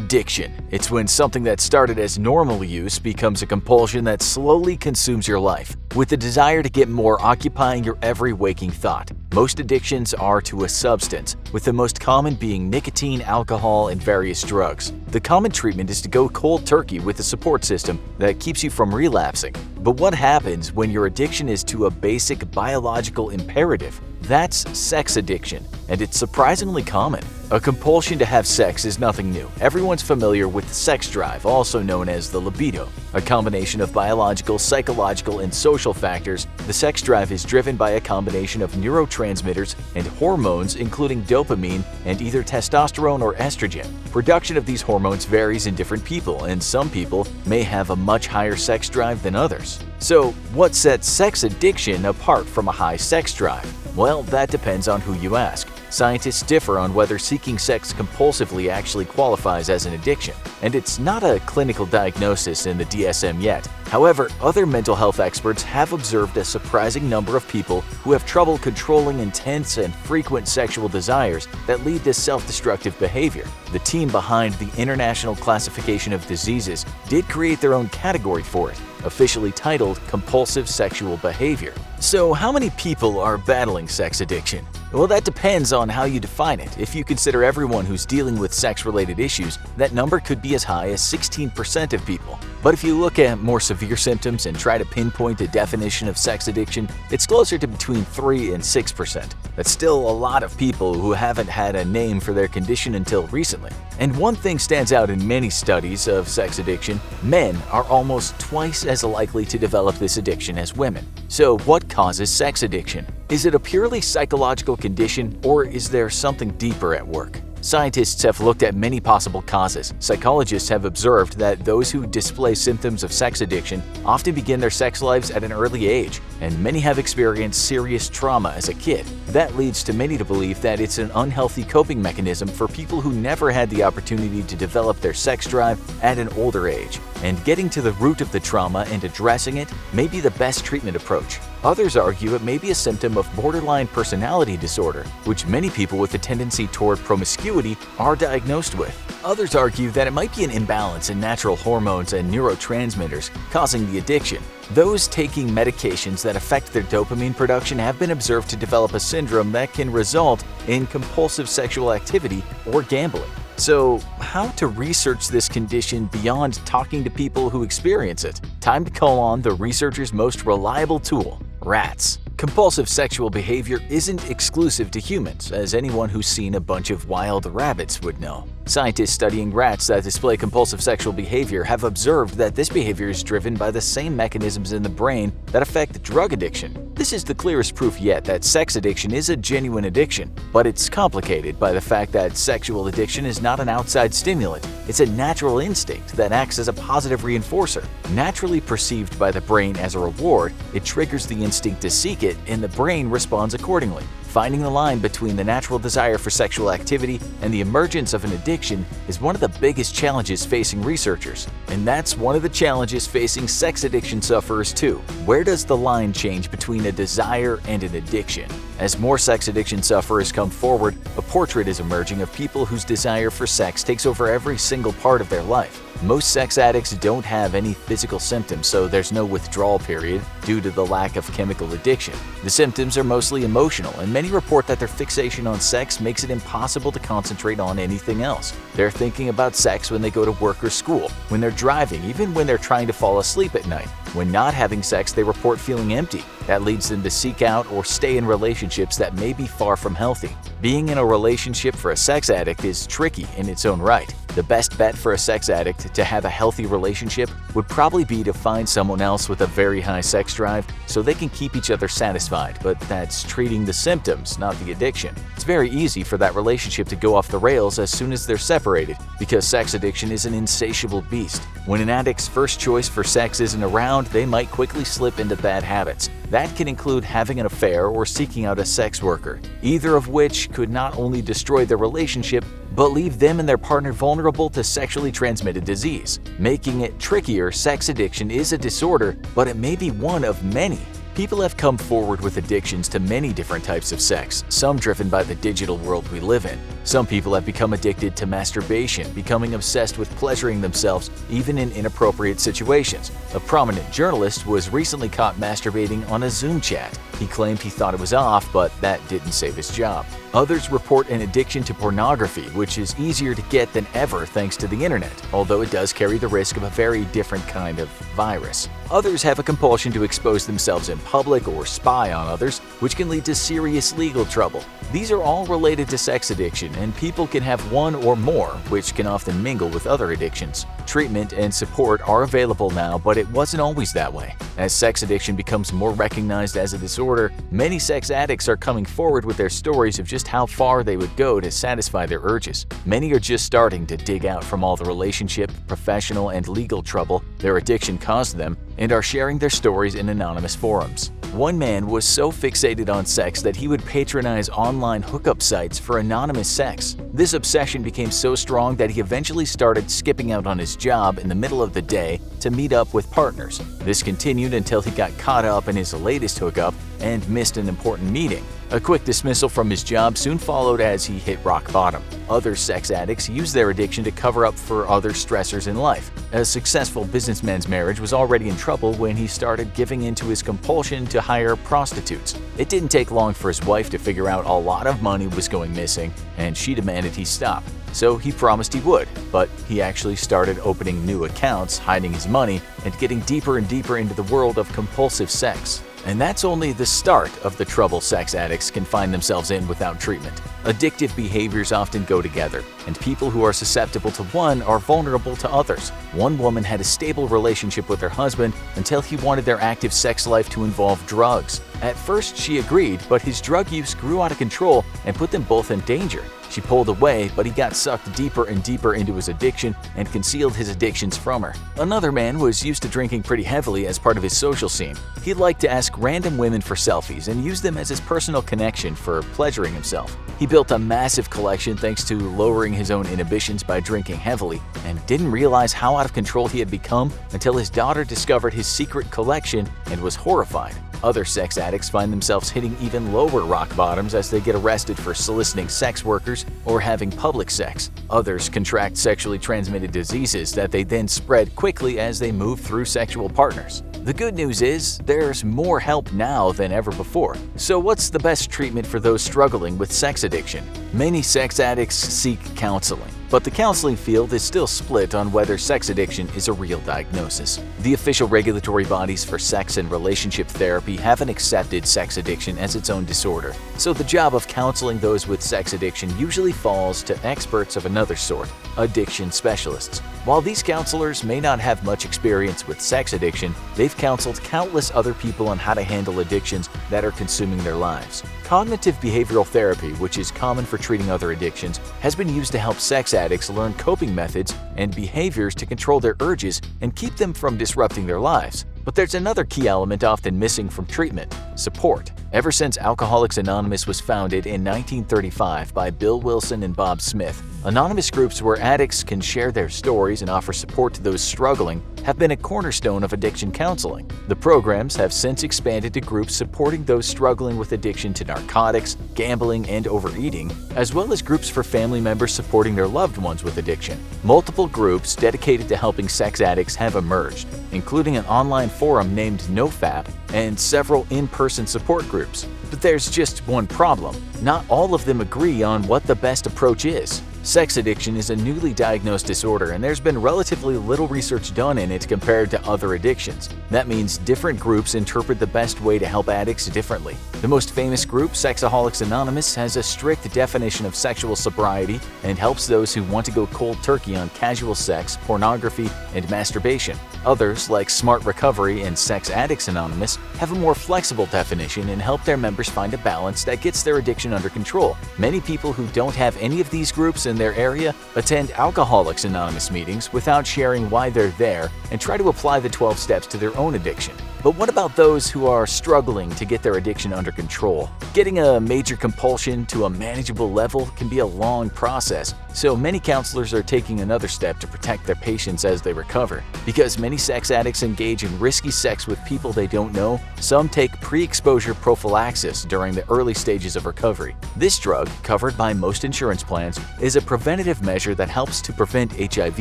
Addiction. It's when something that started as normal use becomes a compulsion that slowly consumes your life, with the desire to get more occupying your every waking thought. Most addictions are to a substance, with the most common being nicotine, alcohol, and various drugs. The common treatment is to go cold turkey with a support system that keeps you from relapsing. But what happens when your addiction is to a basic biological imperative? That's sex addiction, and it's surprisingly common. A compulsion to have sex is nothing new. Everyone's familiar with the sex drive, also known as the libido. A combination of biological, psychological, and social factors, the sex drive is driven by a combination of neurotransmitters and hormones including dopamine and either testosterone or estrogen. Production of these hormones varies in different people, and some people may have a much higher sex drive than others. So, what sets sex addiction apart from a high sex drive? Well, that depends on who you ask. Scientists differ on whether seeking sex compulsively actually qualifies as an addiction, and it's not a clinical diagnosis in the DSM yet. However, other mental health experts have observed a surprising number of people who have trouble controlling intense and frequent sexual desires that lead to self-destructive behavior. The team behind the International Classification of Diseases did create their own category for it, officially titled compulsive sexual behavior. So, how many people are battling sex addiction? Well, that depends on how you define it. If you consider everyone who's dealing with sex-related issues, that number could be as high as 16% of people. But if you look at more severe symptoms and try to pinpoint a definition of sex addiction, it's closer to between 3 and 6%. That's still a lot of people who haven't had a name for their condition until recently. And one thing stands out in many studies of sex addiction: men are almost twice as likely to develop this addiction as women. So what causes sex addiction? Is it a purely psychological condition, or is there something deeper at work? Scientists have looked at many possible causes. Psychologists have observed that those who display symptoms of sex addiction often begin their sex lives at an early age, and many have experienced serious trauma as a kid. That leads to many to believe that it's an unhealthy coping mechanism for people who never had the opportunity to develop their sex drive at an older age. And getting to the root of the trauma and addressing it may be the best treatment approach. Others argue it may be a symptom of borderline personality disorder, which many people with a tendency toward promiscuity are diagnosed with. Others argue that it might be an imbalance in natural hormones and neurotransmitters causing the addiction. Those taking medications that affect their dopamine production have been observed to develop a syndrome that can result in compulsive sexual activity or gambling. So, how to research this condition beyond talking to people who experience it? Time to call on the researchers' most reliable tool: rats. Compulsive sexual behavior isn't exclusive to humans, as anyone who's seen a bunch of wild rabbits would know. Scientists studying rats that display compulsive sexual behavior have observed that this behavior is driven by the same mechanisms in the brain that affect drug addiction. This is the clearest proof yet that sex addiction is a genuine addiction, but it's complicated by the fact that sexual addiction is not an outside stimulant. It's a natural instinct that acts as a positive reinforcer. Naturally perceived by the brain as a reward, it triggers the instinct to seek it, and the brain responds accordingly. Finding the line between the natural desire for sexual activity and the emergence of an addiction is one of the biggest challenges facing researchers. And that's one of the challenges facing sex addiction sufferers too. Where does the line change between a desire and an addiction? As more sex addiction sufferers come forward, a portrait is emerging of people whose desire for sex takes over every single part of their life. Most sex addicts don't have any physical symptoms, so there's no withdrawal period due to the lack of chemical addiction. The symptoms are mostly emotional, and many report that their fixation on sex makes it impossible to concentrate on anything else. They're thinking about sex when they go to work or school, when they're driving, even when they're trying to fall asleep at night. When not having sex, they report feeling empty. That leads them to seek out or stay in relationships that may be far from healthy. Being in a relationship for a sex addict is tricky in its own right. The best bet for a sex addict to have a healthy relationship would probably be to find someone else with a very high sex drive so they can keep each other satisfied, but that's treating the symptoms, not the addiction. It's very easy for that relationship to go off the rails as soon as they're separated, because sex addiction is an insatiable beast. When an addict's first choice for sex isn't around, they might quickly slip into bad habits. That can include having an affair or seeking out a sex worker, either of which could not only destroy their relationship, but leave them and their partner vulnerable to sexually transmitted disease. Making it trickier, sex addiction is a disorder, but it may be one of many. People have come forward with addictions to many different types of sex, some driven by the digital world we live in. Some people have become addicted to masturbation, becoming obsessed with pleasuring themselves even in inappropriate situations. A prominent journalist was recently caught masturbating on a Zoom chat. He claimed he thought it was off, but that didn't save his job. Others report an addiction to pornography, which is easier to get than ever thanks to the internet, although it does carry the risk of a very different kind of virus. Others have a compulsion to expose themselves in public or spy on others, which can lead to serious legal trouble. These are all related to sex addiction, and people can have one or more, which can often mingle with other addictions. Treatment and support are available now, but it wasn't always that way. As sex addiction becomes more recognized as a disorder, many sex addicts are coming forward with their stories of just how far they would go to satisfy their urges. Many are just starting to dig out from all the relationship, professional, and legal trouble their addiction caused them and are sharing their stories in anonymous forums. One man was so fixated on sex that he would patronize online hookup sites for anonymous sex. This obsession became so strong that he eventually started skipping out on his job in the middle of the day to meet up with partners. This continued until he got caught up in his latest hookup and missed an important meeting. A quick dismissal from his job soon followed as he hit rock bottom. Other sex addicts use their addiction to cover up for other stressors in life. A successful businessman's marriage was already in trouble when he started giving in to his compulsion to hire prostitutes. It didn't take long for his wife to figure out a lot of money was going missing, and she demanded he stop. So he promised he would, but he actually started opening new accounts, hiding his money, and getting deeper and deeper into the world of compulsive sex. And that's only the start of the trouble sex addicts can find themselves in without treatment. Addictive behaviors often go together, and people who are susceptible to one are vulnerable to others. One woman had a stable relationship with her husband until he wanted their active sex life to involve drugs. At first, she agreed, but his drug use grew out of control and put them both in danger. She pulled away, but he got sucked deeper and deeper into his addiction and concealed his addictions from her. Another man was used to drinking pretty heavily as part of his social scene. He liked to ask random women for selfies and use them as his personal connection for pleasuring himself. He built a massive collection thanks to lowering his own inhibitions by drinking heavily, and didn't realize how out of control he had become until his daughter discovered his secret collection and was horrified. Other sex addicts find themselves hitting even lower rock bottoms as they get arrested for soliciting sex workers or having public sex. Others contract sexually transmitted diseases that they then spread quickly as they move through sexual partners. The good news is, there's more help now than ever before. So what's the best treatment for those struggling with sex addiction? Many sex addicts seek counseling, but the counseling field is still split on whether sex addiction is a real diagnosis. The official regulatory bodies for sex and relationship therapy haven't accepted sex addiction as its own disorder, so the job of counseling those with sex addiction usually falls to experts of another sort, addiction specialists. While these counselors may not have much experience with sex addiction, they've counseled countless other people on how to handle addictions that are consuming their lives. Cognitive behavioral therapy, which is common for treating other addictions, has been used to help sex addicts learn coping methods and behaviors to control their urges and keep them from disrupting their lives. But there's another key element often missing from treatment: support. Ever since Alcoholics Anonymous was founded in 1935 by Bill Wilson and Bob Smith, anonymous groups where addicts can share their stories and offer support to those struggling have been a cornerstone of addiction counseling. The programs have since expanded to groups supporting those struggling with addiction to narcotics, gambling, and overeating, as well as groups for family members supporting their loved ones with addiction. Multiple groups dedicated to helping sex addicts have emerged, including an online forum named NoFap and several in-person support groups. But there's just one problem: not all of them agree on what the best approach is. Sex addiction is a newly diagnosed disorder, and there's been relatively little research done in it compared to other addictions. That means different groups interpret the best way to help addicts differently. The most famous group, Sexaholics Anonymous, has a strict definition of sexual sobriety and helps those who want to go cold turkey on casual sex, pornography, and masturbation. Others, like Smart Recovery and Sex Addicts Anonymous, have a more flexible definition and help their members find a balance that gets their addiction under control. Many people who don't have any of these groups in their area attend Alcoholics Anonymous meetings without sharing why they're there and try to apply the 12 steps to their own addiction. But what about those who are struggling to get their addiction under control? Getting a major compulsion to a manageable level can be a long process, so many counselors are taking another step to protect their patients as they recover. Because many sex addicts engage in risky sex with people they don't know, some take pre-exposure prophylaxis during the early stages of recovery. This drug, covered by most insurance plans, is a preventative measure that helps to prevent HIV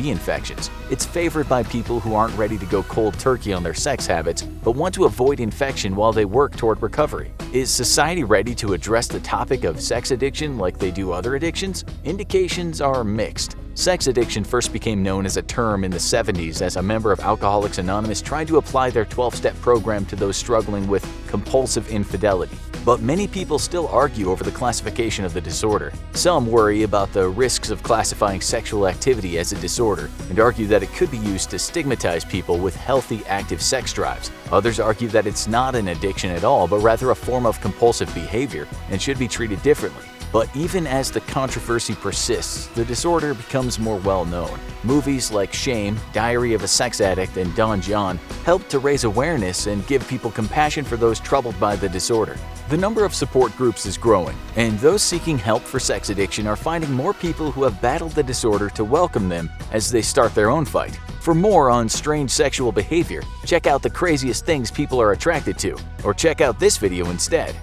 infections. It's favored by people who aren't ready to go cold turkey on their sex habits, but want to avoid infection while they work toward recovery. Is society ready to address the topic of sex addiction like they do other addictions? Indications are mixed. Sex addiction first became known as a term in the 70s as a member of Alcoholics Anonymous tried to apply their 12-step program to those struggling with compulsive infidelity. But many people still argue over the classification of the disorder. Some worry about the risks of classifying sexual activity as a disorder and argue that it could be used to stigmatize people with healthy, active sex drives. Others argue that it's not an addiction at all, but rather a form of compulsive behavior and should be treated differently. But even as the controversy persists, the disorder becomes more well-known. Movies like Shame, Diary of a Sex Addict, and Don John help to raise awareness and give people compassion for those troubled by the disorder. The number of support groups is growing, and those seeking help for sex addiction are finding more people who have battled the disorder to welcome them as they start their own fight. For more on strange sexual behavior, check out the craziest things people are attracted to, or check out this video instead.